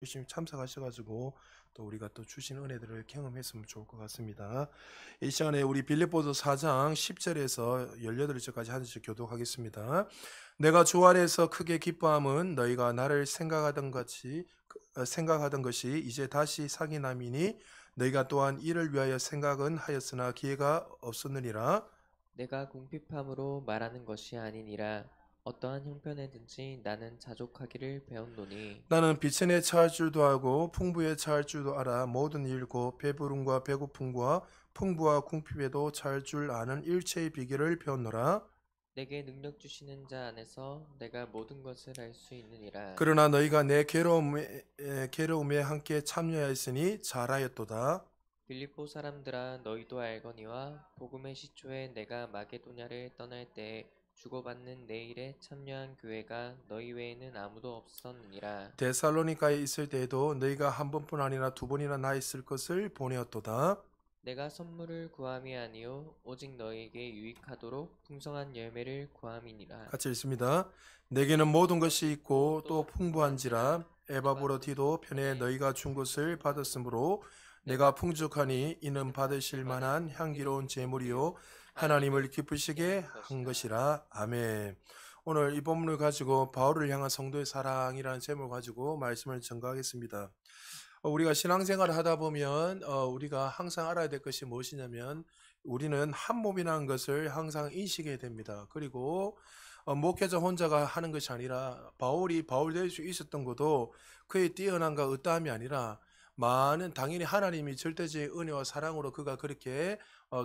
열심히 참석하셔가지고 또 우리가 또 주신 은혜들을 경험했으면 좋을 것 같습니다. 이 시간에 우리 빌립보서 4장 10절에서 18절까지 한 절씩 교독하겠습니다. 내가 주 안에서 크게 기뻐함은 너희가 나를 생각하던 것이 이제 다시 상이 남이니 너희가 또한 이를 위하여 생각은 하였으나 기회가 없었느니라. 내가 궁핍함으로 말하는 것이 아니니라. 어떠한 형편에든지 나는 자족하기를 배웠노니 나는 비천에 처할 줄도 알고 풍부에 처할 줄도 알아. 모든 일고 배부름과 배고픔과 풍부와 궁핍에도 처할 줄 아는 일체의 비결을 배웠노라. 내게 능력 주시는 자 안에서 내가 모든 것을 할 수 있느니라. 그러나 너희가 내 괴로움에 함께 참여하였으니 잘하였도다. 빌립보 사람들아, 너희도 알거니와 복음의 시초에 내가 마게도냐를 떠날 때에 주고받는 내 일에 참여한 교회가 너희 외에는 아무도 없었느니라. 데살로니가에 있을 때에도 너희가 한 번뿐 아니라 두 번이나 나 있을 것을 보내었도다. 내가 선물을 구함이 아니요 오직 너희에게 유익하도록 풍성한 열매를 구함이니라. 같이 읽습니다. 내게는 모든 것이 있고 또 풍부한지라. 에바브로디도 편에 너희가 준 것을 받았으므로 내가 풍족하니 이는 받으실 만한 향기로운 제물이요 하나님을 기쁘시게 한 것이라. 아멘. 오늘 이 본문을 가지고 바울을 향한 성도의 사랑이라는 제목을 가지고 말씀을 전가하겠습니다. 우리가 신앙생활을 하다 보면 우리가 항상 알아야 될 것이 무엇이냐면 우리는 한 몸이라는 것을 항상 인식해야 됩니다. 그리고 목회자 혼자가 하는 것이 아니라 바울이 바울 될 수 있었던 것도 그의 뛰어난가 의따함이 아니라 많은 당연히 하나님이 절대적인 은혜와 사랑으로 그가 그렇게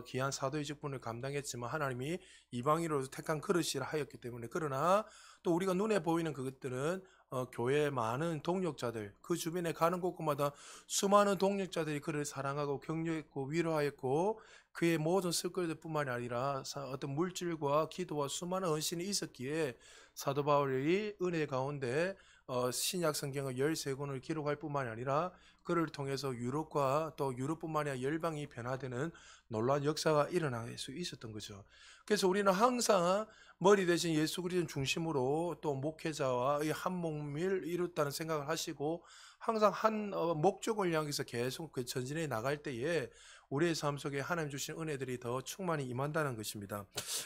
귀한 사도의 직분을 감당했지만 하나님이 이방인으로 택한 그릇이라 하였기 때문에 그러나 또 우리가 눈에 보이는 그것들은 교회의 많은 동력자들 그 주변에 가는 곳곳마다 수많은 동력자들이 그를 사랑하고 격려했고 위로하였고 그의 모든 쓸거리뿐만이 아니라 어떤 물질과 기도와 수많은 헌신이 있었기에 사도 바울이 은혜 가운데 신약 성경의 13권을 기록할 뿐만이 아니라 그를 통해서 유럽과 또 유럽뿐만이 아니라 열방이 변화되는 놀라운 역사가 일어날 수 있었던 거죠. 그래서 우리는 항상 머리 대신 예수 그리스도를 중심으로 또 목회자와 한 몸을 이뤘다는 생각을 하시고 항상 한 목적을 향해서 계속 그 전진해 나갈 때에 우리의 삶 속에 하나님 주신 은혜들이 더 충만히 임한다는 것입니다.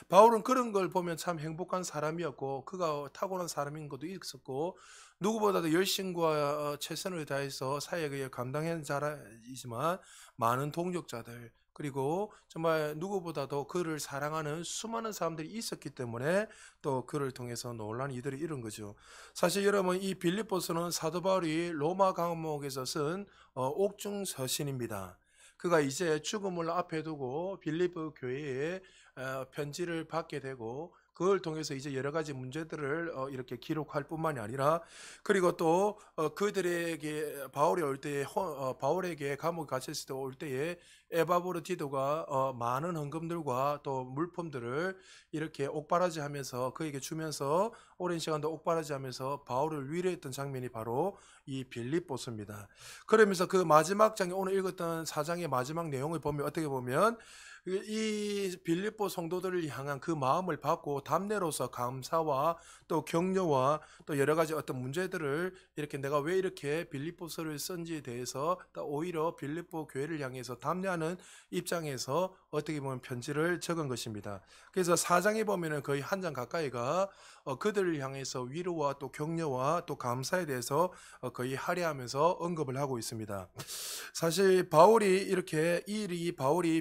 바울은 그런 걸 보면 참 행복한 사람이었고 그가 타고난 사람인 것도 있었고 누구보다도 열심과 최선을 다해서 사역을 감당한 자이지만 많은 동력자들 그리고 정말 누구보다도 그를 사랑하는 수많은 사람들이 있었기 때문에 또 그를 통해서 놀라운 이들이 이룬 거죠. 사실 여러분 이 빌립보서는 사도 바울이 로마 감옥에서 쓴 옥중 서신입니다. 그가 이제 죽음을 앞에 두고 빌립보 교회에 편지를 받게 되고 그걸 통해서 이제 여러 가지 문제들을 이렇게 기록할 뿐만이 아니라 그리고 또 그들에게 바울이 올 때에 바울에게 감옥에 갇혔을 때 올 때에 에바브로디도가 많은 헌금들과 또 물품들을 이렇게 옥바라지하면서 그에게 주면서 오랜 시간도 옥바라지하면서 바울을 위로했던 장면이 바로 이 빌립보서입니다. 그러면서 그 마지막 장에 오늘 읽었던 4장의 마지막 내용을 보면 어떻게 보면 이 빌립보 성도들을 향한 그 마음을 받고 답례로서 감사와 또 격려와 또 여러 가지 어떤 문제들을 이렇게 내가 왜 이렇게 빌립보서를 쓴지에 대해서 또 오히려 빌립보 교회를 향해서 답례하는 입장에서 어떻게 보면 편지를 적은 것입니다. 그래서 4장에 보면은 거의 한 장 가까이가 그들을 향해서 위로와 또 격려와 또 감사에 대해서 거의 할애하면서 언급을 하고 있습니다. 사실 바울이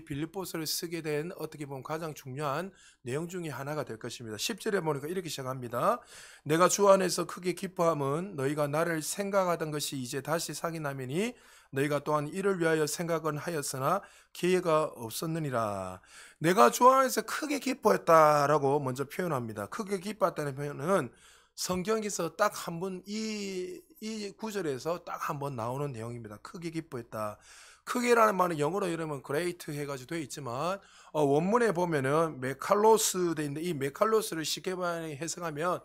빌립보서를 쓰게 된 어떻게 보면 가장 중요한 내용 중에 하나가 될 것입니다. 10절에 보니까 이렇게 시작합니다. 내가 주 안에서 크게 기뻐함은 너희가 나를 생각하던 것이 이제 다시 상이 나매니 너희가 또한 이를 위하여 생각은 하였으나 기회가 없었느니라. 내가 주 안에서 크게 기뻐했다라고 먼저 표현합니다. 크게 기뻐했다는 표현은 성경에서 딱 한 번 이 구절에서 딱 한 번 나오는 내용입니다. 크게 기뻐했다. 크게라는 말은 영어로 이러면 great 해가지고 되어 있지만 원문에 보면은 메칼로스 돼 있는데 이 메칼로스를 쉽게 해석하면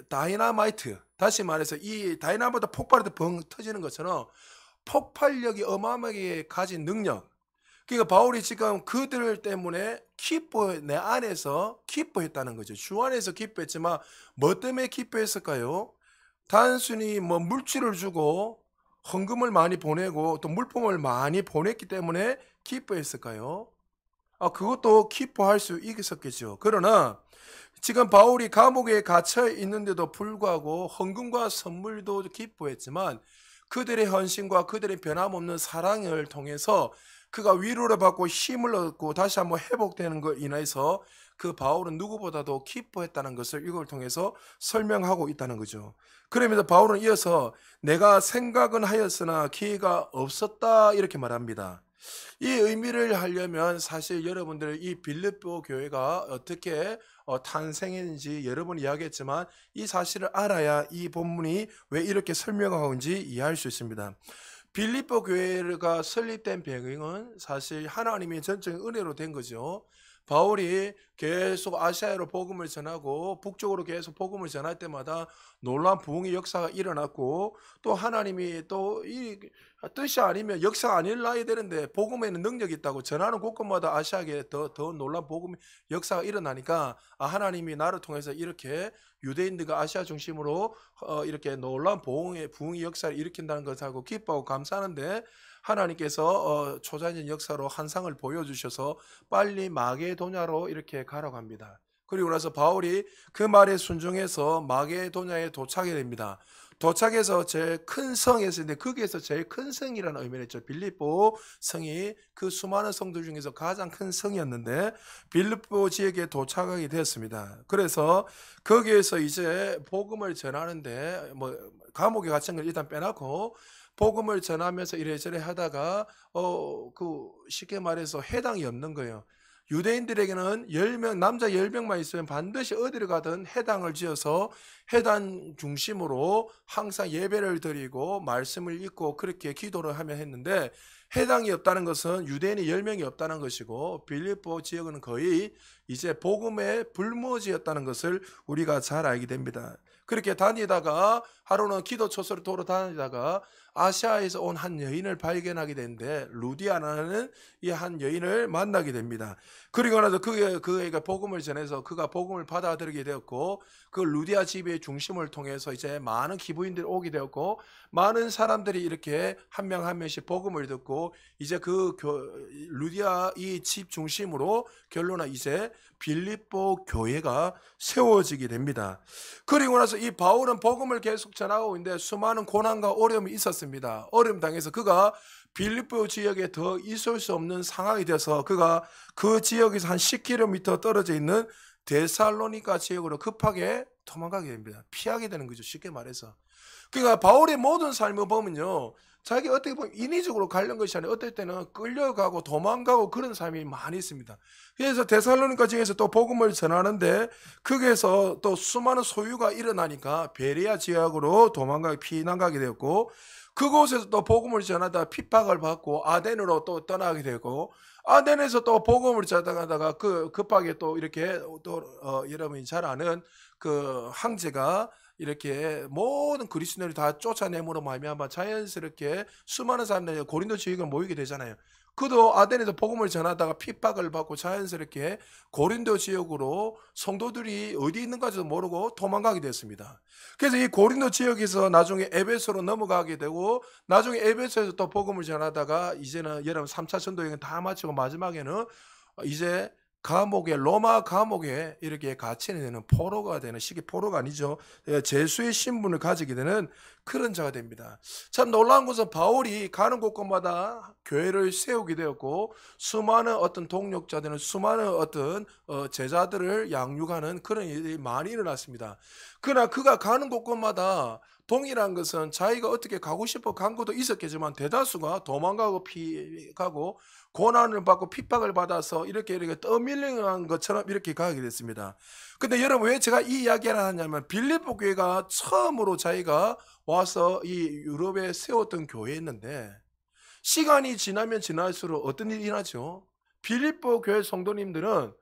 다이나마이트 다시 말해서 이 다이나마이트 폭발해도 벙 터지는 것처럼 폭발력이 어마어마하게 가진 능력. 그러니까 바울이 지금 그들 때문에 내 안에서 기뻐했다는 거죠. 주 안에서 기뻐했지만 뭐 때문에 기뻐했을까요? 단순히 뭐 물질을 주고 헌금을 많이 보내고 또 물품을 많이 보냈기 때문에 기뻐했을까요? 그것도 기뻐할 수 있었겠죠. 그러나 지금 바울이 감옥에 갇혀 있는데도 불구하고 헌금과 선물도 기뻐했지만 그들의 헌신과 그들의 변함없는 사랑을 통해서 그가 위로를 받고 힘을 얻고 다시 한번 회복되는 것 인해서 그 바울은 누구보다도 기뻐했다는 것을 이걸 통해서 설명하고 있다는 거죠. 그러면서 바울은 이어서 내가 생각은 하였으나 기회가 없었다 이렇게 말합니다. 이 의미를 하려면 사실 여러분들 이 빌립보 교회가 어떻게 탄생했는지 여러 번 이야기했지만 이 사실을 알아야 이 본문이 왜 이렇게 설명하고 있는지 이해할 수 있습니다. 빌립보 교회가 설립된 배경은 사실 하나님의 전적인 은혜로 된 거죠. 바울이 계속 아시아로 복음을 전하고 북쪽으로 계속 복음을 전할 때마다 놀라운 부흥의 역사가 일어났고 또 하나님이 또 이 뜻이 아니면 역사가 안 일어나야 되는데 복음에는 능력이 있다고 전하는 곳곳마다 아시아에 더 놀라운 복음의 역사가 일어나니까 하나님이 나를 통해서 이렇게 유대인들과 아시아 중심으로 이렇게 놀라운 부흥의 역사를 일으킨다는 것하고 기뻐하고 감사하는데 하나님께서 초자연적 역사로 환상을 보여주셔서 빨리 마게도냐로 이렇게 가라고 합니다. 그리고 나서 바울이 그 말에 순종해서 마게도냐에 도착이 됩니다. 도착해서 제일 큰 성에서 있는데 거기에서 제일 큰 성이라는 의미를 했죠. 빌립보 성이 그 수많은 성들 중에서 가장 큰 성이었는데 빌립보 지역에 도착하게 되었습니다. 그래서 거기에서 이제 복음을 전하는데 뭐 감옥에 갇힌 걸 일단 빼놓고 복음을 전하면서 이래저래 하다가 쉽게 말해서 해당이 없는 거예요. 유대인들에게는 10명, 남자 10명만 있으면 반드시 어디를 가든 해당을 지어서 해당 중심으로 항상 예배를 드리고 말씀을 읽고 그렇게 기도를 하며 했는데 해당이 없다는 것은 유대인이 10명이 없다는 것이고 빌립보 지역은 거의 이제 복음의 불모지였다는 것을 우리가 잘 알게 됩니다. 그렇게 다니다가 하루는 기도 처소를 돌아다니다가 아시아에서 온 한 여인을 발견하게 되는데 루디아라는 이 한 여인을 만나게 됩니다. 그리고 나서 그에게 복음을 전해서 그가 복음을 받아들이게 되었고 그 루디아 집의 중심을 통해서 이제 많은 기부인들이 오게 되었고 많은 사람들이 이렇게 한 명 한 명씩 복음을 듣고 이제 루디아 이 집 중심으로 결론은 이제 빌립보 교회가 세워지게 됩니다. 그리고 나서 이 바울은 복음을 계속 전하고 있는데 수많은 고난과 어려움이 있었습니다. 어려움 당해서 그가 빌립보 지역에 더 있을 수 없는 상황이 돼서 그가 그 지역에서 한 10km 떨어져 있는 데살로니가 지역으로 급하게 도망가게 됩니다. 피하게 되는 거죠. 쉽게 말해서. 그러니까 바울의 모든 삶을 보면요. 자기 어떻게 보면 인위적으로 가려는 것이 아니라 어떨 때는 끌려가고 도망가고 그런 삶이 많이 있습니다. 그래서 데살로니가 지역에서 또 복음을 전하는데 거기에서 또 수많은 소유가 일어나니까 베레아 지역으로 피난가게 되었고 그곳에서 또 복음을 전하다 핍박을 받고 아덴으로 또 떠나게 되고 아덴에서 또 복음을 전하다가 급하게 또 이렇게 여러분이 잘 아는 그 황제가 이렇게 모든 그리스도인을 다 쫓아내므로 말미암아 자연스럽게 수많은 사람들이 고린도 지역에 모이게 되잖아요. 그도 아덴에서 복음을 전하다가 핍박을 받고 자연스럽게 고린도 지역으로 성도들이 어디 있는가도 모르고 도망가게 됐습니다. 그래서 이 고린도 지역에서 나중에 에베소로 넘어가게 되고 나중에 에베소에서 또 복음을 전하다가 이제는 여러분 3차 전도여행 다 마치고 마지막에는 이제 로마 감옥에 이렇게 갇히게 되는 포로가 되는 포로가 아니죠. 제수의 신분을 가지게 되는 그런 자가 됩니다. 참 놀라운 것은 바울이 가는 곳곳마다 교회를 세우게 되었고 수많은 어떤 동력자들은 수많은 어떤 제자들을 양육하는 그런 일이 많이 일어났습니다. 그러나 그가 가는 곳곳마다 동일한 것은 자기가 어떻게 가고 싶어 간 것도 있었겠지만 대다수가 도망가고 피가고 고난을 받고 핍박을 받아서 이렇게 떠밀린 것처럼 이렇게 가게 됐습니다. 근데 여러분 왜 제가 이 이야기를 하냐면 빌립보 교회가 처음으로 자기가 와서 이 유럽에 세웠던 교회였는데 시간이 지나면 지날수록 어떤 일이 일어나죠? 빌립보 교회 성도님들은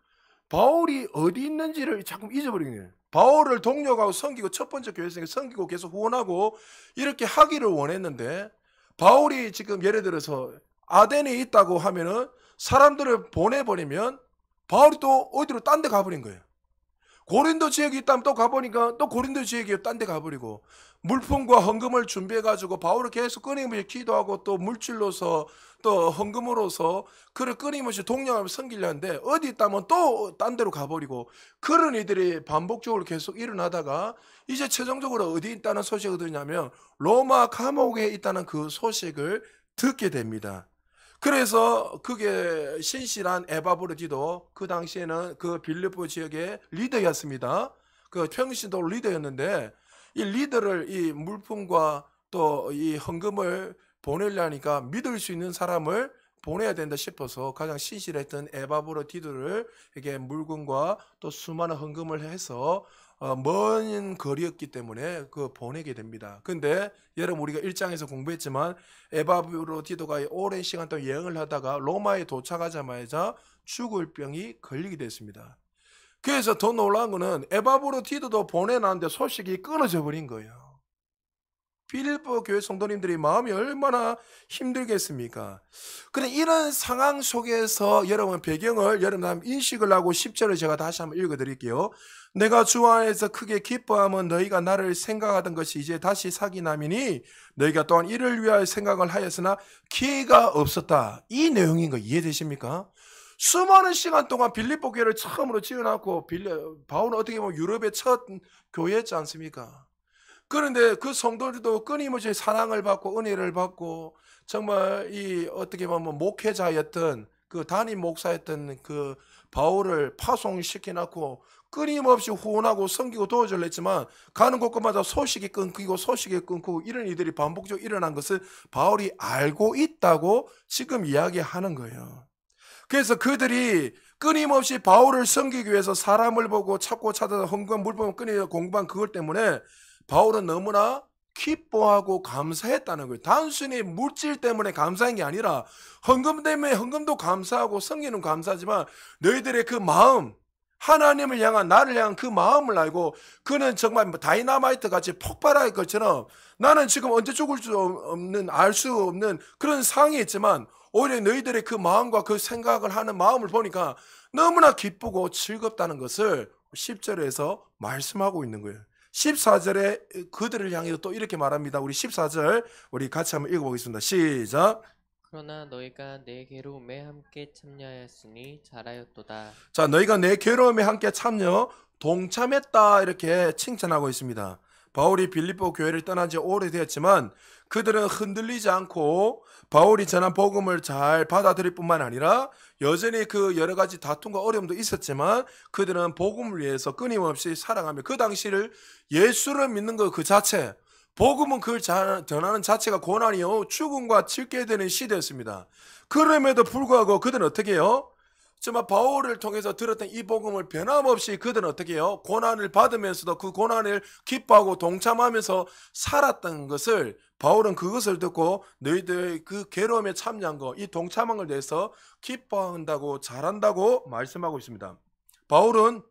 바울이 어디 있는지를 자꾸 잊어버리는 거예요. 바울을 동력하고 섬기고 첫 번째 교회에서 섬기고 계속 후원하고 이렇게 하기를 원했는데 바울이 지금 예를 들어서 아덴에 있다고 하면은 사람들을 보내버리면 바울이 또 어디로 딴 데 가버린 거예요. 고린도 지역이 있다면 또 가보니까 또 고린도 지역이 딴 데 가버리고, 물품과 헌금을 준비해가지고 바울을 계속 끊임없이 기도하고 또 물질로서 또 헌금으로서 그를 끊임없이 동력하며 섬기려 하는데, 어디 있다면 또 딴 데로 가버리고, 그런 일들이 반복적으로 계속 일어나다가 이제 최종적으로 어디 있다는 소식을 듣냐면 로마 감옥에 있다는 그 소식을 듣게 됩니다. 그래서 그게 신실한 에바브로디도 그 당시에는 그 빌립보 지역의 리더였습니다. 그 평신도 리더였는데, 이 리더를 이 물품과 또 이 헌금을 보내려니까 믿을 수 있는 사람을 보내야 된다 싶어서 가장 신실했던 에바브로디도를 이게 물건과 또 수많은 헌금을 해서 먼 거리였기 때문에 그 보내게 됩니다. 근데 여러분, 우리가 1장에서 공부했지만 에바브로디도가 오랜 시간 동안 여행을 하다가 로마에 도착하자마자 죽을 병이 걸리게 됐습니다. 그래서 더 놀라운 거는 에바브로디도도 보내놨는데 소식이 끊어져 버린 거예요. 빌립보 교회 성도님들이 마음이 얼마나 힘들겠습니까? 근데 이런 상황 속에서 여러분, 배경을 여러분 한번 인식을 하고 10절을 제가 다시 한번 읽어드릴게요. 내가 주 안에서 크게 기뻐하면 너희가 나를 생각하던 것이 이제 다시 사기남이니 너희가 또한 이를 위하여 생각을 하였으나 기회가 없었다. 이 내용인 거 이해되십니까? 수많은 시간 동안 빌립보 교회를 처음으로 지어놨고, 바울은 어떻게 보면 유럽의 첫 교회였지 않습니까? 그런데 그 성도들도 끊임없이 사랑을 받고 은혜를 받고, 정말 이 어떻게 보면 목회자였던 그 담임 목사였던 그 바울을 파송시켜놓고 끊임없이 후원하고 섬기고 도와주려 했지만, 가는 곳곳마다 소식이 끊기고 이런 일들이 반복적으로 일어난 것을 바울이 알고 있다고 지금 이야기하는 거예요. 그래서 그들이 끊임없이 바울을 섬기기 위해서 사람을 보고 찾고 찾아서 헌금 물품을 끊임없이 공부한 그것 때문에 바울은 너무나 기뻐하고 감사했다는 거예요. 단순히 물질 때문에 감사한 게 아니라 헌금 때문에, 헌금도 감사하고 섬기는 감사하지만 너희들의 그 마음, 하나님을 향한, 나를 향한 그 마음을 알고, 그는 정말 다이나마이트 같이 폭발할 것처럼 나는 지금 언제 죽을 수 없는, 알 수 없는 그런 상황이 있지만 오히려 너희들의 그 마음과 그 생각을 하는 마음을 보니까 너무나 기쁘고 즐겁다는 것을 10절에서 말씀하고 있는 거예요. 14절에 그들을 향해서 또 이렇게 말합니다. 우리 14절 우리 같이 한번 읽어보겠습니다. 시작. 그러나 너희가 내 괴로움에 함께 참여하였으니 잘하였도다. 자, 너희가 내 괴로움에 함께 동참했다, 이렇게 칭찬하고 있습니다. 바울이 빌립보 교회를 떠난 지 오래되었지만 그들은 흔들리지 않고 바울이 전한 복음을 잘 받아들일 뿐만 아니라 여전히 그 여러 가지 다툼과 어려움도 있었지만 그들은 복음을 위해서 끊임없이 살아가며, 그 당시를 예수를 믿는 것 그 자체, 복음은 그걸 전하는 자체가 고난이요 죽음과 질게 되는 시대였습니다. 그럼에도 불구하고 그들은 어떻게 해요? 정말 바울을 통해서 들었던 이 복음을 변함없이 그들은 어떻게 해요? 고난을 받으면서도 그 고난을 기뻐하고 동참하면서 살았던 것을, 바울은 그것을 듣고 너희들 그 괴로움에 참여한 거, 이 동참한 걸 대해서 기뻐한다고, 잘한다고 말씀하고 있습니다. 바울은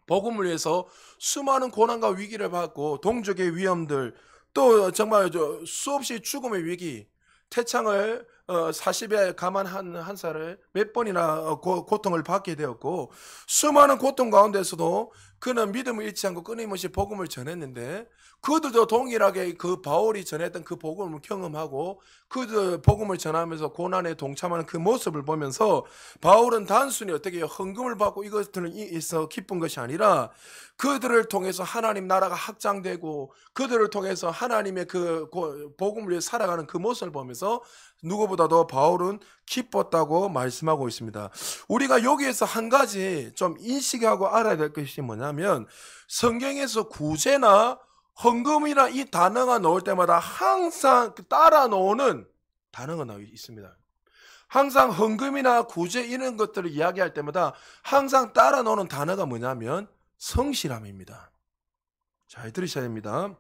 복음을 위해서 수많은 고난과 위기를 받고 동족의 위험들, 또 정말 수없이 죽음의 위기, 태창을 40에 가만 한 살을 몇 번이나 고통을 받게 되었고, 수많은 고통 가운데서도 그는 믿음을 잃지 않고 끊임없이 복음을 전했는데, 그들도 동일하게 그 바울이 전했던 그 복음을 경험하고 그들 복음을 전하면서 고난에 동참하는 그 모습을 보면서 바울은 단순히 어떻게 헌금을 받고 이것들은 있어 기쁜 것이 아니라 그들을 통해서 하나님 나라가 확장되고 그들을 통해서 하나님의 그 복음을 위해 살아가는 그 모습을 보면서 누구보다도 바울은 기뻤다고 말씀하고 있습니다. 우리가 여기에서 한 가지 좀 인식하고 알아야 될 것이 뭐냐면, 성경에서 구제나 헌금이나 이 단어가 나올 때마다 항상 따라 나오는 단어가 있습니다. 항상 헌금이나 구제 이런 것들을 이야기할 때마다 항상 따라 나오는 단어가 뭐냐면 성실함입니다. 잘 들으셔야 됩니다.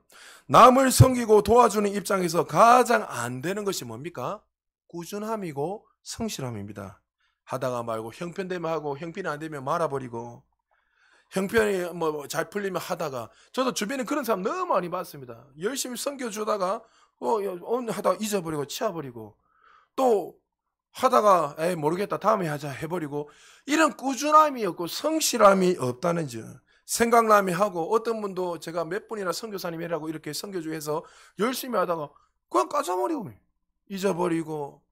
남을 섬기고 도와주는 입장에서 가장 안 되는 것이 뭡니까? 꾸준함이고 성실함입니다. 하다가 말고, 형편되면 하고 형편이 안 되면 말아버리고, 형편이 뭐 잘 풀리면 하다가, 저도 주변에 그런 사람 너무 많이 봤습니다. 열심히 섬겨주다가 하다가 잊어버리고 치워버리고, 또 하다가 에이 모르겠다 다음에 하자 해버리고, 이런 꾸준함이 없고 성실함이 없다는 점. 생각나면 하고, 어떤 분도 제가 몇 분이나 선교사님이라고 이렇게 선교 중에서 열심히 하다가 그냥 까져버리고 잊어버리고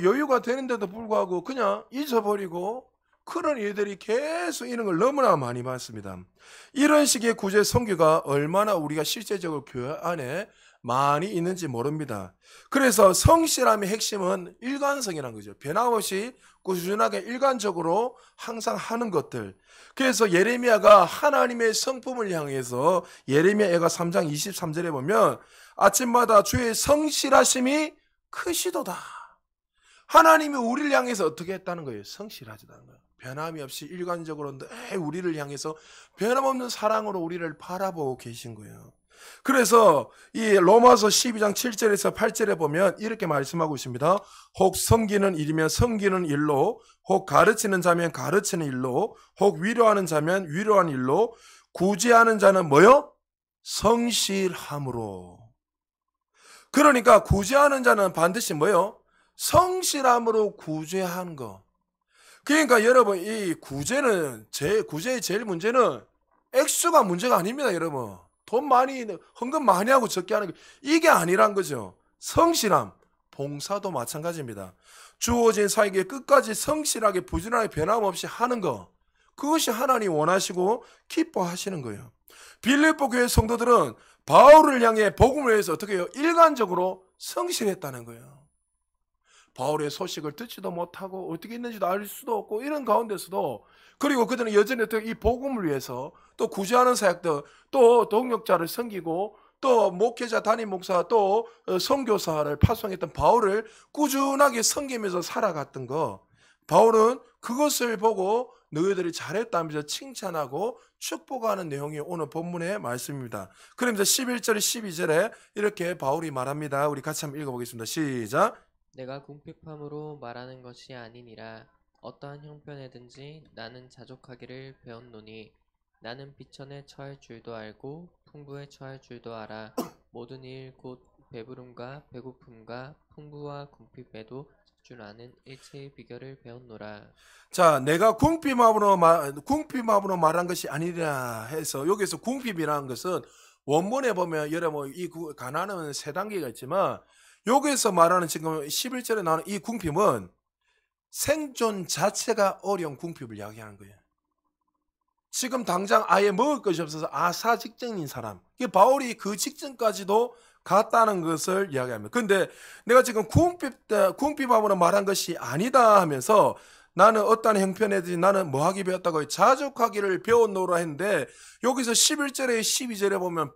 여유가 되는데도 불구하고 그냥 잊어버리고 그런 일들이 계속 이런 걸 너무나 많이 봤습니다. 이런 식의 구제 선교가 얼마나 우리가 실제적으로 교회 안에 많이 있는지 모릅니다. 그래서 성실함의 핵심은 일관성이라는 거죠. 변함없이 꾸준하게 일관적으로 항상 하는 것들. 그래서 예레미야가 하나님의 성품을 향해서 예레미야가 3장 23절에 보면 아침마다 주의 성실하심이 크시도다. 하나님이 우리를 향해서 어떻게 했다는 거예요? 성실하다는 거예요. 변함이 없이 일관적으로 늘 우리를 향해서 변함없는 사랑으로 우리를 바라보고 계신 거예요. 그래서 이 로마서 12장 7절에서 8절에 보면 이렇게 말씀하고 있습니다. 혹 섬기는 일이면 섬기는 일로, 혹 가르치는 자면 가르치는 일로, 혹 위로하는 자면 위로하는 일로, 구제하는 자는 뭐요? 성실함으로. 그러니까 구제하는 자는 반드시 뭐요? 성실함으로 구제하는 거. 그러니까 여러분, 이 구제의 제일 문제는 액수가 문제가 아닙니다, 여러분. 돈 많이, 헌금 많이 하고 적게 하는 게 이게 아니란 거죠. 성실함, 봉사도 마찬가지입니다. 주어진 사에게 끝까지 성실하게 부지런하게 변함없이 하는 거. 그것이 하나님 원하시고 기뻐하시는 거예요. 빌립보 교회 성도들은 바울을 향해 복음을 위해서 어떻게 해요? 일관적으로 성실했다는 거예요. 바울의 소식을 듣지도 못하고 어떻게 있는지도 알 수도 없고 이런 가운데서도 그리고 그들은 여전히 이 복음을 위해서 또 구제하는 사역들 또 동역자를 섬기고 또 목회자 담임 목사 또 선교사를 파송했던 바울을 꾸준하게 섬기면서 살아갔던 거 바울은 그것을 보고 너희들이 잘했다면서 칭찬하고 축복하는 내용이 오늘 본문의 말씀입니다. 그러면서 11절 12절에 이렇게 바울이 말합니다. 우리 같이 한번 읽어보겠습니다. 시작. 내가 궁핍함으로 말하는 것이 아니니라. 어떠한 형편에든지 나는 자족하기를 배웠노니 나는 비천에 처할 줄도 알고 풍부에 처할 줄도 알아. 모든 일 곧 배부름과 배고픔과 풍부와 궁핍에도 줄 아는 일체의 비결을 배웠노라. 자, 내가 궁핍함으로 말한 것이 아니라 해서 여기서 궁핍이라는 것은 원문에 보면 여러분 이 가난은 세 단계가 있지만 여기서 말하는 지금 11절에 나오는 이 궁핍은 생존 자체가 어려운 궁핍을 이야기하는 거예요. 지금 당장 아예 먹을 것이 없어서 아사 직전인 사람. 바울이 그 직전까지도 갔다는 것을 이야기합니다. 근데 내가 지금 궁핍함으로 말한 것이 아니다 하면서 나는 어떠한 형편에든지 나는 뭐 하기 배웠다고 자족하기를 배웠노라 했는데 여기서 11절에 12절에 보면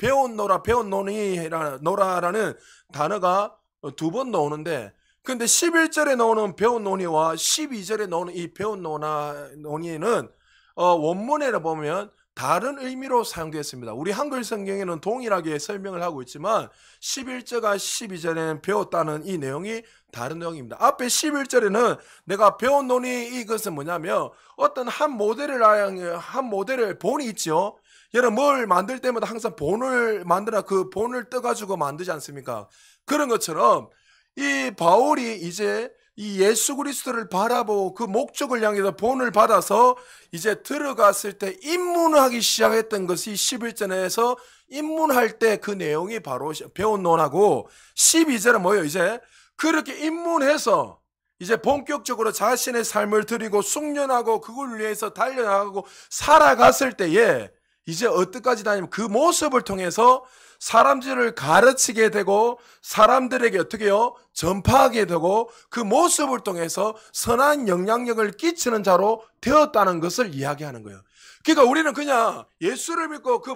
배웠노라라는 단어가 두 번 나오는데 근데 11절에 나오는 배웠노니와 12절에 나오는 이 배웠노니는 원문에 보면 다른 의미로 사용되었습니다. 우리 한글 성경에는 동일하게 설명을 하고 있지만 11절과 12절에는 배웠다는 이 내용이 다른 내용입니다. 앞에 11절에는 내가 배웠노니 이것은 뭐냐면 어떤 한 모델을 본이 있죠. 여러분 뭘 만들 때마다 항상 본을 만들어 그 본을 떠가지고 만들지 않습니까? 그런 것처럼 이 바울이 이제 이 예수 그리스도를 바라보고 그 목적을 향해서 본을 받아서 이제 들어갔을 때 입문하기 시작했던 것이 11절에서 입문할 때 그 내용이 바로 배웠노라고 12절은 뭐예요? 이제 그렇게 입문해서 이제 본격적으로 자신의 삶을 드리고 숙련하고 그걸 위해서 달려나가고 살아갔을 때에 이제 어디까지 다니면 그 모습을 통해서 사람들을 가르치게 되고 사람들에게 어떻게 해요? 전파하게 되고 그 모습을 통해서 선한 영향력을 끼치는 자로 되었다는 것을 이야기하는 거예요. 그러니까 우리는 그냥 예수를 믿고 그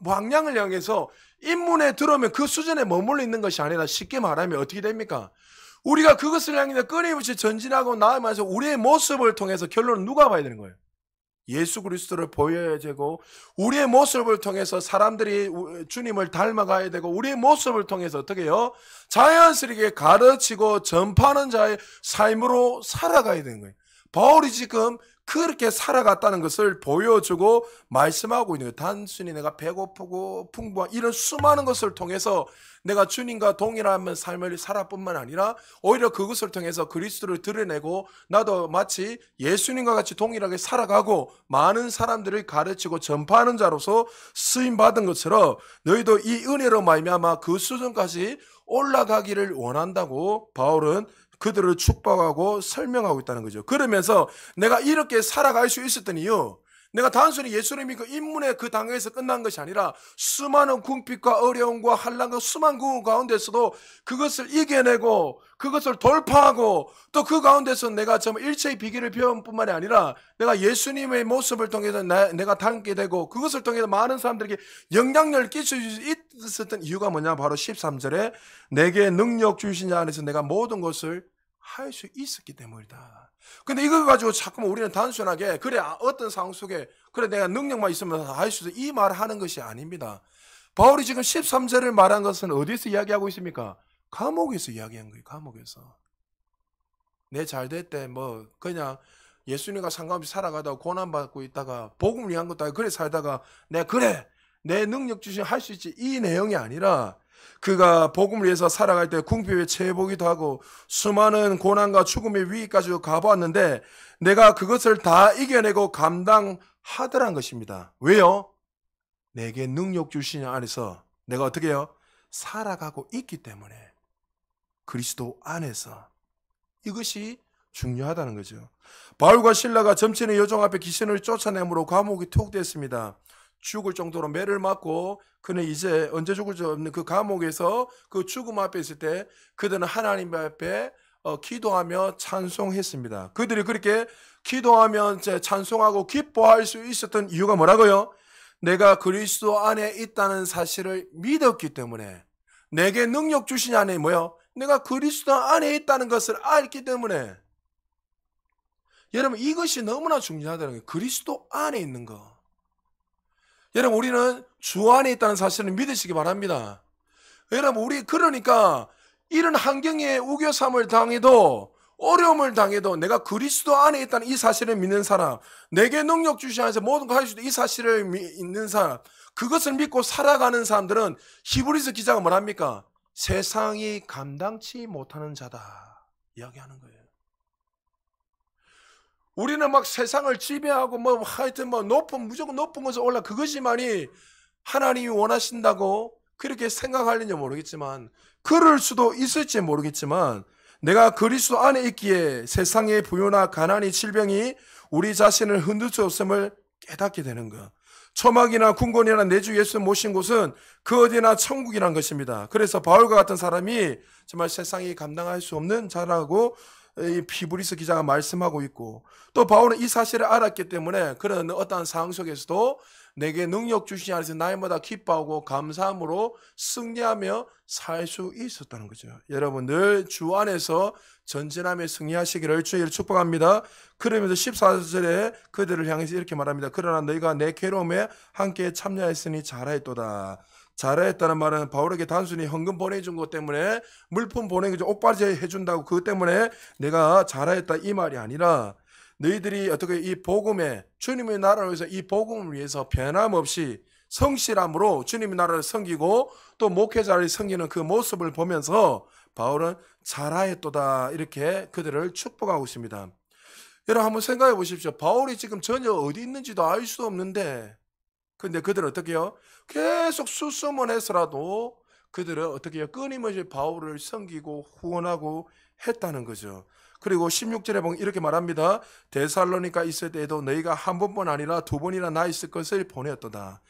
방향을 향해서 입문에 들어오면 그 수준에 머물러 있는 것이 아니라 쉽게 말하면 어떻게 됩니까? 우리가 그것을 향해 끊임없이 전진하고 나아가면서 우리의 모습을 통해서 결론은 누가 봐야 되는 거예요? 예수 그리스도를 보여야 되고 우리의 모습을 통해서 사람들이 주님을 닮아가야 되고 우리의 모습을 통해서 어떻게 해요? 자연스럽게 가르치고 전파하는 자의 삶으로 살아가야 되는 거예요. 바울이 지금 그렇게 살아갔다는 것을 보여주고 말씀하고 있는 거예요. 단순히 내가 배고프고 풍부한 이런 수많은 것을 통해서 내가 주님과 동일한 삶을 살아뿐만 아니라 오히려 그것을 통해서 그리스도를 드러내고 나도 마치 예수님과 같이 동일하게 살아가고 많은 사람들을 가르치고 전파하는 자로서 쓰임받은 것처럼 너희도 이 은혜로 말미암아 그 수준까지 올라가기를 원한다고 바울은 그들을 축복하고 설명하고 있다는 거죠. 그러면서 내가 이렇게 살아갈 수 있었던 이유, 내가 단순히 예수님이 그 인문의 그 당에서 끝난 것이 아니라 수많은 궁핍과 어려움과 환난과 수많은 그 가운데서도 그것을 이겨내고 그것을 돌파하고 또 그 가운데서 내가 정말 일체의 비결을 배운 뿐만이 아니라 내가 예수님의 모습을 통해서 내가 닮게 되고 그것을 통해서 많은 사람들에게 영향력을 끼칠 수 있었던 이유가 뭐냐, 바로 13절에 내게 능력 주신 자 안에서 내가 모든 것을 할 수 있었기 때문이다. 근데 이걸 가지고 자꾸만 우리는 단순하게 그래 어떤 상황 속에 그래 내가 능력만 있으면 할 수 있어 이 말을 하는 것이 아닙니다. 바울이 지금 13절을 말한 것은 어디서 이야기하고 있습니까? 감옥에서 이야기한 거예요. 감옥에서. 내 잘 될 때 뭐 그냥 예수님과 상관없이 살아가다가 고난받고 있다가 복음을 위한 것도 아니고 그래 살다가 내가 그래 내 능력 주시면 할 수 있지 이 내용이 아니라 그가 복음을 위해서 살아갈 때 궁핍에 처해보기도 하고 수많은 고난과 죽음의 위기까지 가보았는데 내가 그것을 다 이겨내고 감당하더란 것입니다. 왜요? 내게 능력 주시는 안에서 내가 어떻게 해요? 살아가고 있기 때문에 그리스도 안에서 이것이 중요하다는 거죠. 바울과 실라가 점치는 여종 앞에 귀신을 쫓아내므로 감옥에 투옥됐습니다. 죽을 정도로 매를 맞고 그는 이제 언제 죽을지 없는 그 감옥에서 그 죽음 앞에 있을 때 그들은 하나님 앞에 기도하며 찬송했습니다. 그들이 그렇게 기도하며 찬송하고 기뻐할 수 있었던 이유가 뭐라고요? 내가 그리스도 안에 있다는 사실을 믿었기 때문에 내게 능력 주신 안에 뭐요? 내가 그리스도 안에 있다는 것을 알기 때문에. 여러분 이것이 너무나 중요하다는 거예요. 그리스도 안에 있는 거. 여러분 우리는 주 안에 있다는 사실을 믿으시기 바랍니다. 여러분 우리 그러니까 이런 환경에 우겨삼을 당해도 어려움을 당해도 내가 그리스도 안에 있다는 이 사실을 믿는 사람, 내게 능력 주시는 안에서 모든 걸 할 수 있다 이 사실을 믿는 사람, 그것을 믿고 살아가는 사람들은 히브리서 기자가 뭐랍니까? 세상이 감당치 못하는 자다 이야기하는 거예요. 우리는 막 세상을 지배하고 뭐 하여튼 뭐 무조건 높은 것에 올라 그것이만이 하나님이 원하신다고 그렇게 생각하는지 모르겠지만 그럴 수도 있을지 모르겠지만 내가 그리스도 안에 있기에 세상의 부요나 가난이 질병이 우리 자신을 흔들 수 없음을 깨닫게 되는 것. 초막이나 궁궐이나 내 주 예수 모신 곳은 그 어디나 천국이란 것입니다. 그래서 바울과 같은 사람이 정말 세상이 감당할 수 없는 자라고 이 히브리서 기자가 말씀하고 있고 또 바울은 이 사실을 알았기 때문에 그런 어떠한 상황 속에서도 내게 능력 주시니 안에서 날마다 기뻐하고 감사함으로 승리하며 살 수 있었다는 거죠. 여러분 늘 주 안에서 전진하며 승리하시기를 주의를 축복합니다. 그러면서 14절에 그들을 향해서 이렇게 말합니다. 그러나 너희가 내 괴로움에 함께 참여했으니 잘하였도다. 잘했다는 말은 바울에게 단순히 헌금 보내준 것 때문에 물품 보내준 옥바지 해준다고 그것 때문에 내가 잘했다 이 말이 아니라 너희들이 어떻게 이 복음에 주님의 나라를 위해서 이 복음을 위해서 변함없이 성실함으로 주님의 나라를 섬기고 또 목회자를 섬기는 그 모습을 보면서 바울은 잘하였도다 이렇게 그들을 축복하고 있습니다. 여러분 한번 생각해 보십시오. 바울이 지금 전혀 어디 있는지도 알 수 없는데 근데 그들은 어떻게 해요? 계속 수소문해서라도 그들은 어떻게 해요? 끊임없이 바울을 섬기고 후원하고 했다는 거죠. 그리고 16절에 보면 이렇게 말합니다. 데살로니가 있을 때에도 너희가 한 번뿐 아니라 두 번이나 나 있을 것을 보냈도다.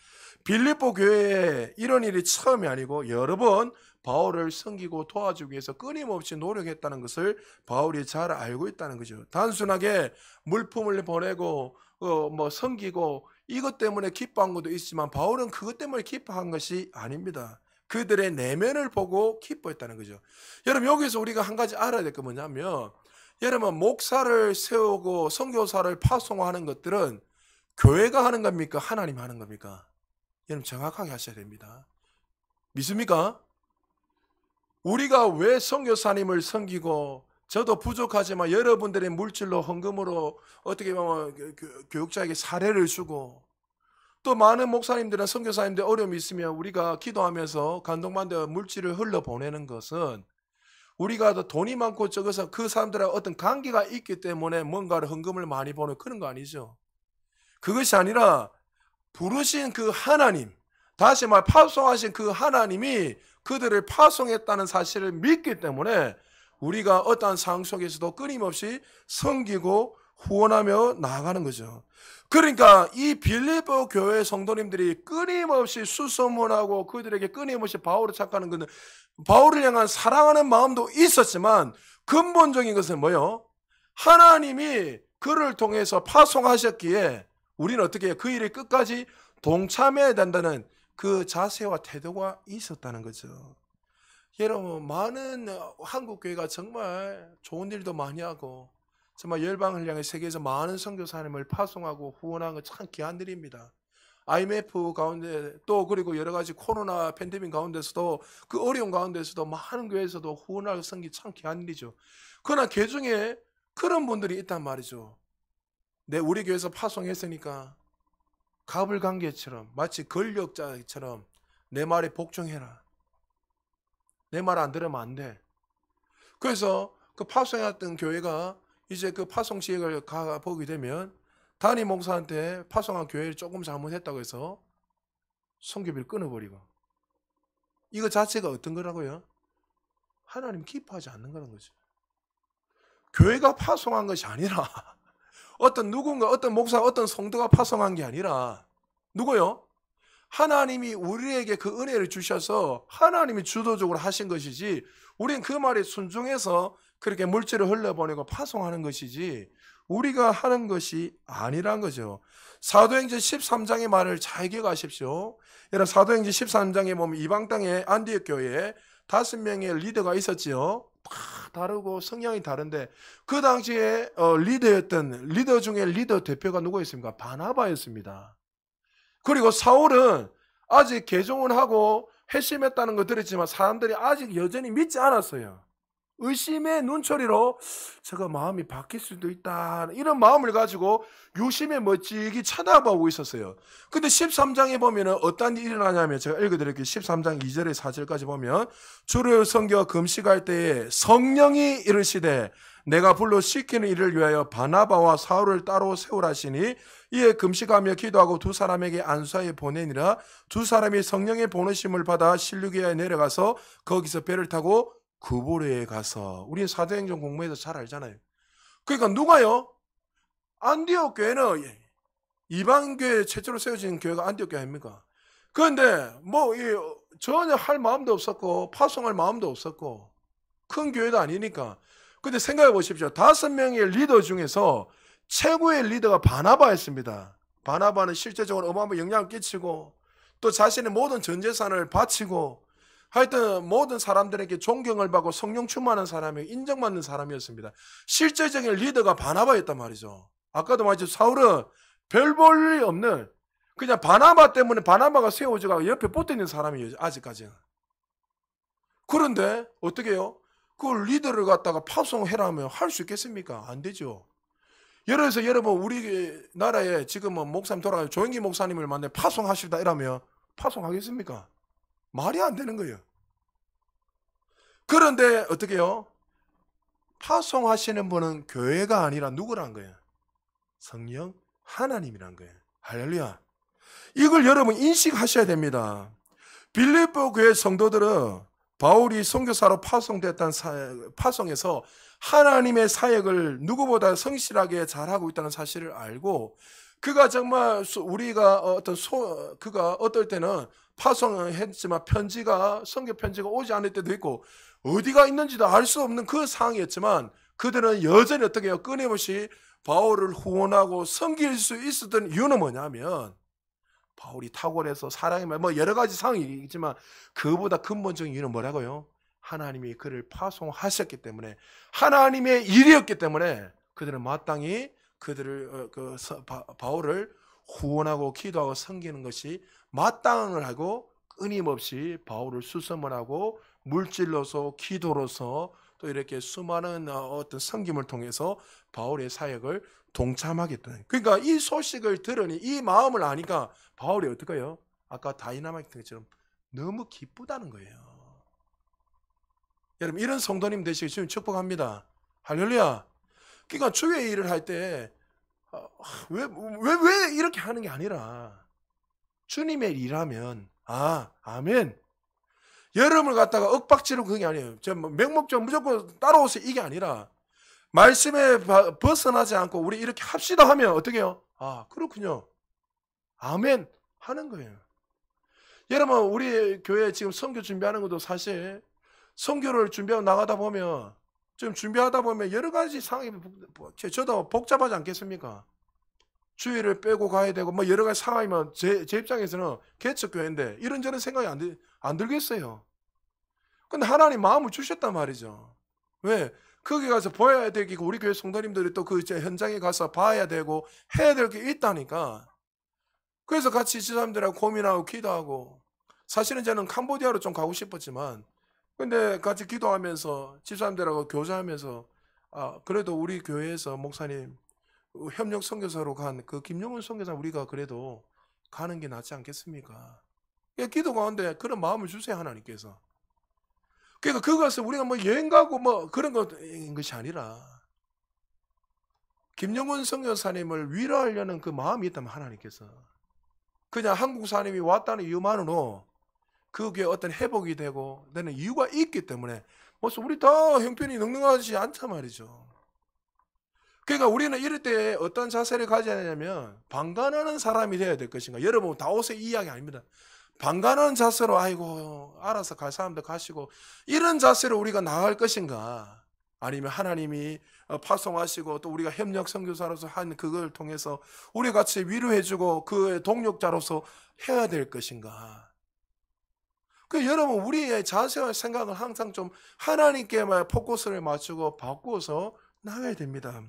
빌립보 교회에 이런 일이 처음이 아니고 여러 번 바울을 섬기고 도와주기 위해서 끊임없이 노력했다는 것을 바울이 잘 알고 있다는 거죠. 단순하게 물품을 보내고 뭐 섬기고 이것 때문에 기뻐한 것도 있지만 바울은 그것 때문에 기뻐한 것이 아닙니다. 그들의 내면을 보고 기뻐했다는 거죠. 여러분 여기서 우리가 한 가지 알아야 될 게 뭐냐면 여러분 목사를 세우고 선교사를 파송하는 것들은 교회가 하는 겁니까? 하나님 하는 겁니까? 여러분 정확하게 하셔야 됩니다. 믿습니까? 우리가 왜 선교사님을 섬기고 저도 부족하지만 여러분들의 물질로 헌금으로 어떻게 보면 교육자에게 사례를 주고, 또 많은 목사님들이나 선교사님들 어려움이 있으면 우리가 기도하면서 감동받아 물질을 흘러보내는 것은 우리가 더 돈이 많고 적어서 그 사람들하고 어떤 관계가 있기 때문에 뭔가를 헌금을 많이 보는 그런 거 아니죠. 그것이 아니라 부르신 그 하나님, 다시 말 파송하신 그 하나님이 그들을 파송했다는 사실을 믿기 때문에 우리가 어떠한 상황 속에서도 끊임없이 섬기고 후원하며 나아가는 거죠. 그러니까 이 빌립보 교회 성도님들이 끊임없이 수소문하고 그들에게 끊임없이 바울을 찾아가는 것은 바울을 향한 사랑하는 마음도 있었지만 근본적인 것은 뭐요? 하나님이 그를 통해서 파송하셨기에 우리는 어떻게 해요? 그 일에 끝까지 동참해야 된다는 그 자세와 태도가 있었다는 거죠. 여러분, 많은 한국 교회가 정말 좋은 일도 많이 하고 정말 열방을 향해 세계에서 많은 선교사님을 파송하고 후원하는 건 참 귀한 일입니다. IMF 가운데 또 그리고 여러 가지 코로나 팬데믹 가운데서도 그 어려운 가운데서도 많은 교회에서도 후원하고 섬기 참 귀한 일이죠. 그러나 그 중에 그런 분들이 있단 말이죠. 우리 교회에서 파송했으니까 가불관계처럼 마치 권력자처럼 내 말에 복종해라. 내 말 안 들으면 안 돼. 그래서 그 파송했던 교회가 이제 그 파송 지역을 가보게 되면 담임 목사한테 파송한 교회를 조금 잘못했다고 해서 선교비를 끊어버리고, 이거 자체가 어떤 거라고요? 하나님 기뻐하지 않는 거라는 거죠. 교회가 파송한 것이 아니라 어떤 누군가, 어떤 목사, 어떤 성도가 파송한 게 아니라 누구요? 하나님이 우리에게 그 은혜를 주셔서 하나님이 주도적으로 하신 것이지, 우리는 그 말에 순종해서 그렇게 물질을 흘려보내고 파송하는 것이지 우리가 하는 것이 아니란 거죠. 사도행전 13장의 말을 잘 기억하십시오. 여러분, 사도행전 13장에 보면 이방 땅에 안디옥 교회에 5명의 리더가 있었지요. 다 다르고 성향이 다른데 그 당시에 리더 중에 리더 대표가 누구였습니까? 바나바였습니다. 그리고 사울은 아직 개종을 하고 회심했다는 거 들었지만 사람들이 아직 여전히 믿지 않았어요. 의심의 눈초리로 저거 마음이 바뀔 수도 있다, 이런 마음을 가지고 유심히 멋지게 쳐다보고 있었어요. 근데 13장에 보면은 어떤 일이 일어나냐면, 제가 읽어드릴게요. 13장 2절에 4절까지 보면, 주를 섬겨 금식할 때에 성령이 이르시되 내가 불러 시키는 일을 위하여 바나바와 사울을 따로 세우라시니 이에 금식하며 기도하고 두 사람에게 안수하여 보내니라. 두 사람이 성령의 보내심을 받아 실루기아에 내려가서 거기서 배를 타고 구보르에 가서, 우리는 사도행전 공부에서 잘 알잖아요. 그러니까 누가요? 안디옥 교회는 이방교회 최초로 세워진 교회가 안디옥 교회 아닙니까? 그런데 전혀 할 마음도 없었고 파송할 마음도 없었고 큰 교회도 아니니까. 근데 생각해 보십시오. 5명의 리더 중에서 최고의 리더가 바나바였습니다. 바나바는 실제적으로 어마어마한 영향을 끼치고 또 자신의 모든 전 재산을 바치고 하여튼 모든 사람들에게 존경을 받고 성령 충만한 사람이 인정받는 사람이었습니다. 실제적인 리더가 바나바였단 말이죠. 아까도 말했죠. 사울은 별 볼 일 없는, 그냥 바나바 때문에 바나바가 세워져가 옆에 붙어있는 사람이에요. 아직까지는. 그런데 어떻게 해요? 그 리더를 갖다가 파송해라면 할 수 있겠습니까? 안 되죠. 예를 들어서 여러분, 우리 나라에 지금은 목사님 돌아가서 조영기 목사님을 만나 파송하시다 이러면 파송하겠습니까? 말이 안 되는 거예요. 그런데 어떻게 해요? 파송하시는 분은 교회가 아니라 누구란 거예요? 성령 하나님이란 거예요. 할렐루야. 이걸 여러분 인식하셔야 됩니다. 빌립보 교회 성도들은 바울이 선교사로 파송해서 하나님의 사역을 누구보다 성실하게 잘하고 있다는 사실을 알고, 그가 정말 그가 어떨 때는 파송을 했지만 선교 편지가 오지 않을 때도 있고 어디가 있는지도 알 수 없는 그 상황이었지만 그들은 여전히 어떻게 해요? 끊임없이 바울을 후원하고 섬길 수 있었던 이유는 뭐냐면, 바울이 탁월해서 사랑이 여러 가지 상황이 있지만 그보다 근본적인 이유는 뭐라고요? 하나님이 그를 파송하셨기 때문에, 하나님의 일이었기 때문에 그들은 마땅히 바울을 후원하고 기도하고 섬기는 것이 마땅을 하고 끊임없이 바울을 수소문하고 물질로서 기도로서 또 이렇게 수많은 어떤 섬김을 통해서 바울의 사역을 동참하겠다. 그러니까 이 소식을 들으니 이 마음을 아니까 바울이 어떡해요? 아까 다이나마이트처럼 너무 기쁘다는 거예요. 여러분 이런 성도님 되시기 지금 축복합니다. 할렐루야. 그러니까 주의 일을 할 때 왜 이렇게 하는 게 아니라 주님의 일하면 아멘. 여러분을 갖다가 억박지로 그게 아니에요. 맹목적 무조건 따라오세요 이게 아니라 말씀에 벗어나지 않고 우리 이렇게 합시다 하면 어떻게 해요? 그렇군요. 아멘 하는 거예요. 여러분 우리 교회 지금 선교 준비하는 것도 사실 선교를 준비하고 나가다 보면 좀 준비하다 보면 여러 가지 상황이 저도 복잡하지 않겠습니까? 주의를 빼고 가야 되고 뭐 여러 가지 상황이면 제 입장에서는 개척교회인데 이런저런 생각이 안 들겠어요. 근데 하나님 마음을 주셨단 말이죠. 왜? 거기 가서 보여야 되고 우리 교회 성도님들이 또 그 현장에 가서 봐야 되고 해야 될 게 있다니까. 그래서 같이 지사람들하고 고민하고 기도하고 사실은 저는 캄보디아로 좀 가고 싶었지만 근데 같이 기도하면서 집사람들하고 교제하면서 그래도 우리 교회에서 목사님 협력 선교사로 간 그 김용훈 선교사 우리가 그래도 가는 게 낫지 않겠습니까? 기도 가운데 그런 마음을 주세요 하나님께서. 그러니까 그것을 우리가 뭐 여행 가고 뭐 그런 것이 아니라 김용훈 선교사님을 위로하려는 그 마음이 있다면 하나님께서 그냥 한국 사람이 왔다는 이유만으로 그게 어떤 회복이 되고 되는 이유가 있기 때문에 무슨 우리 다 형편이 넉넉하지 않단 말이죠. 그러니까 우리는 이럴 때 어떤 자세를 가져야 되냐면 방관하는 사람이 되어야 될 것인가. 여러분 다오세 이야기 아닙니다. 방관하는 자세로 아이고 알아서 갈 사람들 가시고 이런 자세로 우리가 나갈 것인가. 아니면 하나님이 파송하시고 또 우리가 협력 선교사로서 한 그걸 통해서 우리 같이 위로해주고 그의 동력자로서 해야 될 것인가. 여러분 우리의 자세와 생각을 항상 좀 하나님께만 포커스를 맞추고 바꾸어서 나가야 됩니다.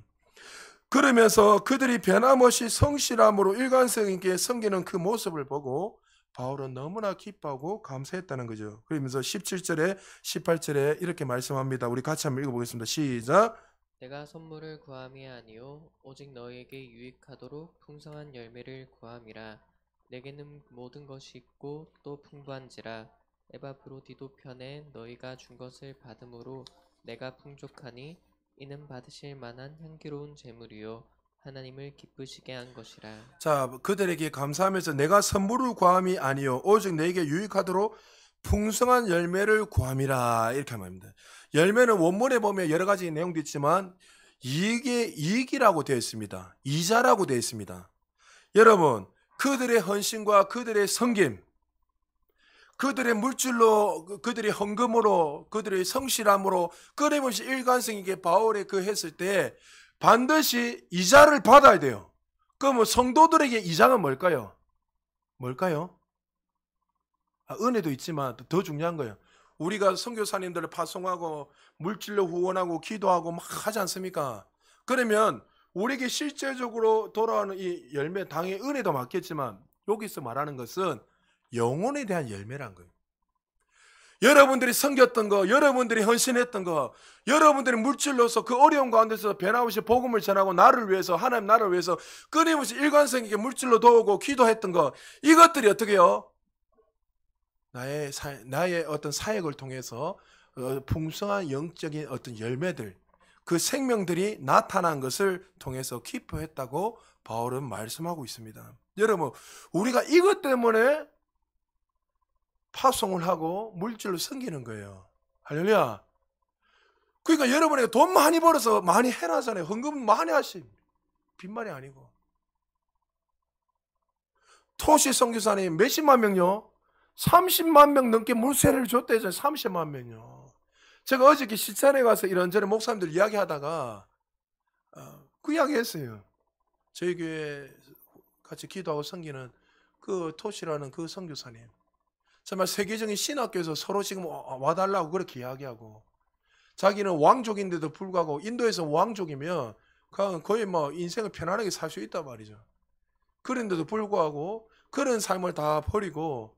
그러면서 그들이 변함없이 성실함으로 일관성 있게 섬기는 그 모습을 보고 바울은 너무나 기뻐하고 감사했다는 거죠. 그러면서 17절에 18절에 이렇게 말씀합니다. 우리 같이 한번 읽어보겠습니다. 시작. 내가 선물을 구함이 아니요 오직 너희에게 유익하도록 풍성한 열매를 구함이라. 내게는 모든 것이 있고 또 풍부한지라. 에바브로디도 편에 너희가 준 것을 받음으로 내가 풍족하니 이는 받으실 만한 향기로운 제물이요 하나님을 기쁘시게 한 것이라. 자, 그들에게 감사하면서 내가 선물을 구함이 아니요 오직 너에게 유익하도록 풍성한 열매를 구함이라 이렇게 말합니다. 열매는 원문에 보면 여러 가지 내용도 있지만 이익이라고 되어 있습니다. 이자라고 되어 있습니다. 여러분 그들의 헌신과 그들의 섬김 그들의 물질로 그들의 헌금으로 그들의 성실함으로 끊임없이 일관성 있게 바울의 그 했을 때 반드시 이자를 받아야 돼요. 그러면 성도들에게 이자는 뭘까요? 은혜도 있지만 더 중요한 거예요. 우리가 선교사님들을 파송하고 물질로 후원하고 기도하고 막 하지 않습니까? 그러면 우리에게 실제적으로 돌아오는 이 열매 당연히 은혜도 맞겠지만 여기서 말하는 것은 영혼에 대한 열매란 거예요. 여러분들이 섬겼던 거, 여러분들이 헌신했던 거, 여러분들이 물질로서 그 어려운 가운데서 변함없이 복음을 전하고 나를 위해서 하나님 나를 위해서 끊임없이 일관성 있게 물질로 도우고 기도했던 거 이것들이 어떻게 해요? 나의 어떤 사역을 통해서 풍성한 영적인 어떤 열매들 그 생명들이 나타난 것을 통해서 기뻐했다고 바울은 말씀하고 있습니다. 여러분 우리가 이것 때문에 파송을 하고 물질로 섬기는 거예요. 할렐루야. 그러니까 여러분에게 돈 많이 벌어서 많이 해라잖아요. 헌금 많이 하시. 빈말이 아니고. 토시 선교사님 몇십만 명요? 30만 명 넘게 물세를 줬대잖아요. 30만 명요. 제가 어저께 시찬에 가서 이런저런 목사님들 이야기하다가 그 이야기했어요. 저희 교회 같이 기도하고 섬기는 그 토시라는 그 선교사님. 정말 세계적인 신학교에서 서로 지금 와달라고 그렇게 이야기하고 자기는 왕족인데도 불구하고 인도에서 왕족이면 거의 뭐 인생을 편안하게 살 수 있단 말이죠. 그런데도 불구하고 그런 삶을 다 버리고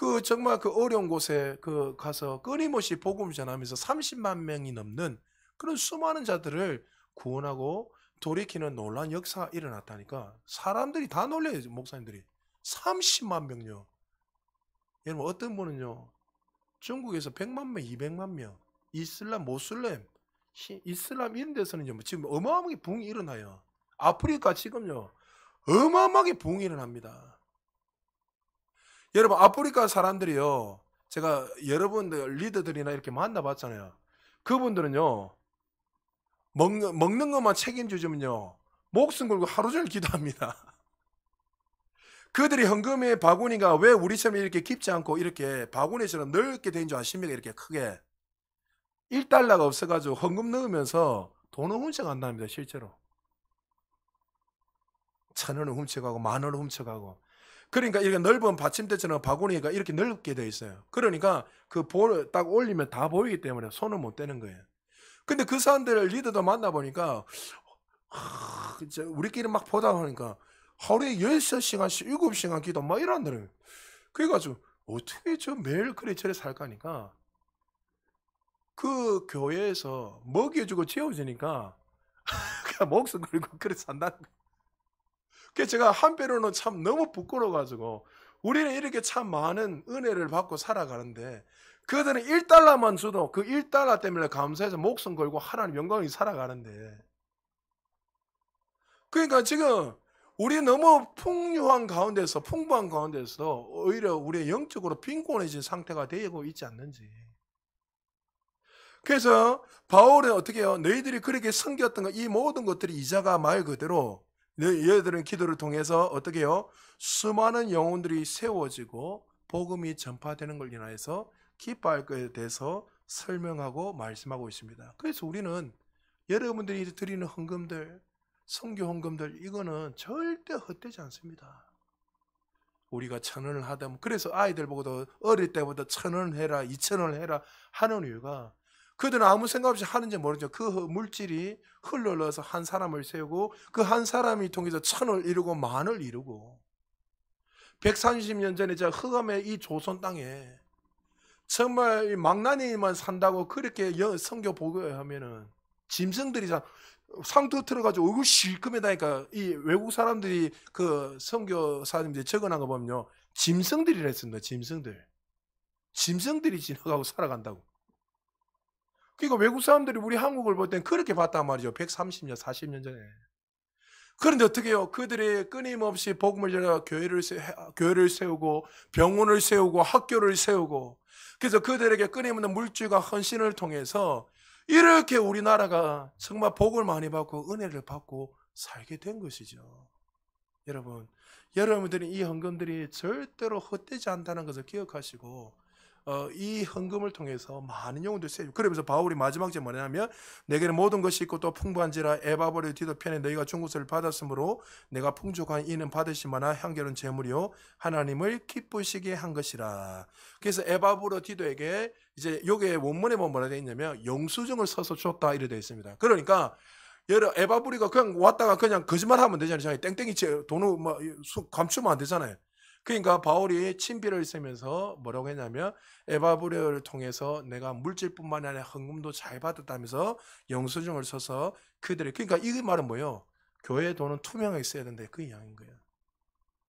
그 정말 그 어려운 곳에 그 가서 끊임없이 복음을 전하면서 30만 명이 넘는 그런 수많은 자들을 구원하고 돌이키는 놀라운 역사가 일어났다니까. 사람들이 다 놀래요, 목사님들이. 30만 명요. 여러분, 어떤 분은요, 중국에서 100만 명, 200만 명, 이슬람, 모슬렘, 이슬람 이런 데서는요, 지금 어마어마하게 붕이 일어나요. 아프리카 지금요, 어마어마하게 붕이 일어납니다. 여러분, 아프리카 사람들이요, 제가 여러분들 리더들이나 이렇게 만나봤잖아요. 그분들은요, 먹는 것만 책임지면요, 목숨 걸고 하루 종일 기도합니다. 그들이 헌금의 바구니가 왜 우리처럼 이렇게 깊지 않고 이렇게 바구니처럼 넓게 된 줄 아십니까? 이렇게 크게. 1달러가 없어가지고 헌금 넣으면서 돈을 훔쳐간답니다, 실제로. 1,000원을 훔쳐가고, 10,000원을 훔쳐가고. 그러니까 이렇게 넓은 받침대처럼 바구니가 이렇게 넓게 되어 있어요. 그러니까 그 볼을 딱 올리면 다 보이기 때문에 손을 못 대는 거예요. 근데 그 사람들 리더도 만나보니까, 우리끼리 막 보다 보니까 하루에 16시간씩, 7시간 기도 막 이런다는 거예요. 그래가지고, 어떻게 저 매일 그래 저래 살까 하니까, 그 교회에서 먹여주고 재워주니까, 그냥 목숨 걸고 그래 산다는 거예요. 그래서 제가 한편으로는 참 너무 부끄러워가지고, 우리는 이렇게 참 많은 은혜를 받고 살아가는데, 그들은 1달러만 줘도 그 1달러 때문에 감사해서 목숨 걸고 하나님 영광이 살아가는데, 그러니까 지금 우리 너무 풍요한 가운데서, 풍부한 가운데서 오히려 우리 영적으로 빈곤해진 상태가 되고 있지 않는지. 그래서 바울은 어떻게 해요? 너희들이 그렇게 섬겼던 것, 이 모든 것들이 이자가 말 그대로 너희들은 기도를 통해서 어떻게 해요? 수많은 영혼들이 세워지고 복음이 전파되는 걸 인하여서 기뻐할 것에 대해서 설명하고 말씀하고 있습니다. 그래서 우리는 여러분들이 드리는 헌금들, 선교 헌금들, 이거는 절대 헛되지 않습니다. 우리가 1,000원을 하다, 그래서 아이들 보고도 어릴 때부터 1,000원 해라, 2,000원 해라 하는 이유가, 그들은 아무 생각 없이 하는지 모르죠. 그 물질이 흘러서 한 사람을 세우고 그 한 사람이 통해서 1,000을 이루고 10,000을 이루고, 130년 전에 저 흑암의 이 조선 땅에 정말 망나니만 산다고 그렇게 선교 보고하면은 짐승들이 상투 틀어가지고 얼굴 실컷하다니까, 이 외국 사람들이 그 선교사님들이 적어놓은 거 보면요, 짐승들이랬습니다. 짐승들이 지나가고 살아간다고. 그러니까 외국 사람들이 우리 한국을 볼 땐 그렇게 봤단 말이죠. 130년, 40년 전에. 그런데 어떻게 해요? 그들이 끊임없이 복음을 전하 교회를 세우고 병원을 세우고 학교를 세우고, 그래서 그들에게 끊임없는 물질과 헌신을 통해서 이렇게 우리나라가 정말 복을 많이 받고 은혜를 받고 살게 된 것이죠. 여러분, 여러분들이 이 헌금들이 절대로 헛되지 않다는 것을 기억하시고, 이 헌금을 통해서 많은 영혼들 세우고, 그러면서 바울이 마지막 절 뭐냐면, 내게는 모든 것이 있고 또 풍부한지라 에바버리 디도 편에 너희가 준 것을 받았으므로 내가 풍족한 이는 받으시마나 향기로운 재물이요 하나님을 기쁘시게 한 것이라. 그래서 에바브로 디도에게 이제 요게 원문에 보면 뭐라 되어 있냐면 영수증을 써서 줬다 이래 되어 있습니다. 그러니까 에바브리가 그냥 왔다가 그냥 거짓말하면 되잖아요. 땡땡이 돈을 감추면 안 되잖아요. 그러니까 바울이 친필을 쓰면서 뭐라고 했냐면, 에바브리를 통해서 내가 물질뿐만 아니라 헌금도 잘 받았다면서 영수증을 써서 그들이, 그러니까 이 말은 뭐예요? 교회 돈은 투명하게 써야 된다, 그 이야기인 거예요.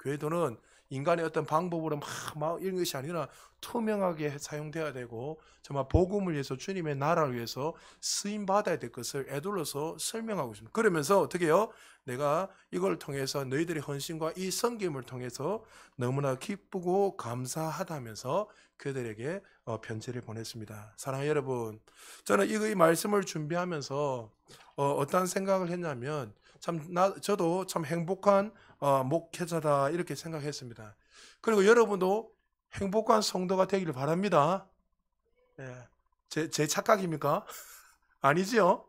교회 돈은 인간의 어떤 방법으로 막 이런 것이 아니라 투명하게 사용돼야 되고, 정말 복음을 위해서, 주님의 나라를 위해서 쓰임 받아야 될 것을 애둘러서 설명하고 있습니다. 그러면서 어떻게 해요? 내가 이걸 통해서 너희들의 헌신과 이 섬김을 통해서 너무나 기쁘고 감사하다면서 그들에게 편지를 보냈습니다. 사랑하는 여러분, 저는 이 말씀을 준비하면서 어떤 생각을 했냐면, 저도 참 행복한 목회자다 이렇게 생각했습니다. 그리고 여러분도 행복한 성도가 되기를 바랍니다. 예. 제 착각입니까? 아니지요?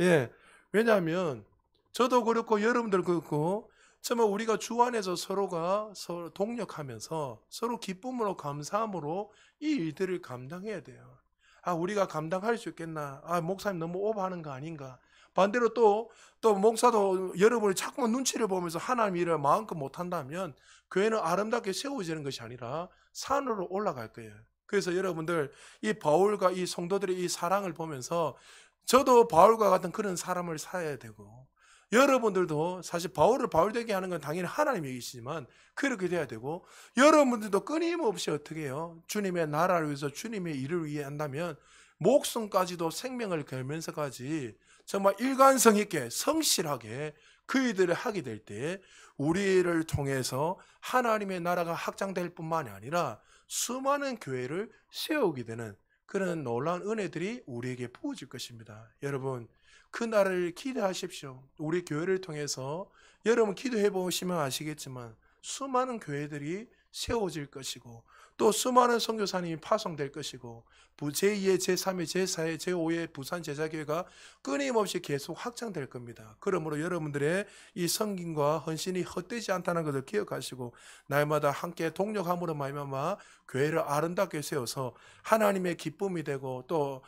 예. 왜냐하면 저도 그렇고 여러분들 그렇고 정말 우리가 주 안에서 서로가 서로 동력하면서 서로 기쁨으로 감사함으로 이 일들을 감당해야 돼요. 우리가 감당할 수 있겠나? 목사님 너무 오버하는 거 아닌가? 반대로 또 목사도 여러분이 자꾸만 눈치를 보면서 하나님 일을 마음껏 못한다면 교회는 아름답게 세워지는 것이 아니라 산으로 올라갈 거예요. 그래서 여러분들 이 바울과 이 성도들의 이 사랑을 보면서 저도 바울과 같은 그런 사람을 살아야 되고, 여러분들도 사실 바울을 바울되게 하는 건 당연히 하나님의 일이시지만 그렇게 돼야 되고, 여러분들도 끊임없이 어떻게 해요? 주님의 나라를 위해서 주님의 일을 위해 한다면 목숨까지도 생명을 걸면서까지 정말 일관성 있게 성실하게 그 일들을 하게 될 때 우리를 통해서 하나님의 나라가 확장될 뿐만이 아니라 수많은 교회를 세우게 되는 그런 놀라운 은혜들이 우리에게 부어질 것입니다. 여러분, 그 날을 기대하십시오. 우리 교회를 통해서 여러분 기도해 보시면 아시겠지만 수많은 교회들이 세워질 것이고, 또 수많은 선교사님이 파송될 것이고, 제2의 제3의 제4의 제5의 부산 제자교회가 끊임없이 계속 확장될 겁니다. 그러므로 여러분들의 이 섬김과 헌신이 헛되지 않다는 것을 기억하시고 날마다 함께 동력함으로 말미암아 교회를 아름답게 세워서 하나님의 기쁨이 되고, 또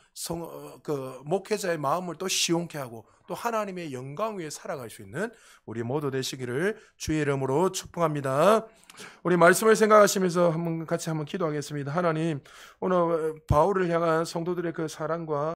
목회자의 마음을 또 시원케 하고 또 하나님의 영광 위에 살아갈 수 있는 우리 모두 되시기를 주의 이름으로 축복합니다. 우리 말씀을 생각하시면서 같이 한번 기도하겠습니다. 하나님, 오늘 바울을 향한 성도들의 그 사랑과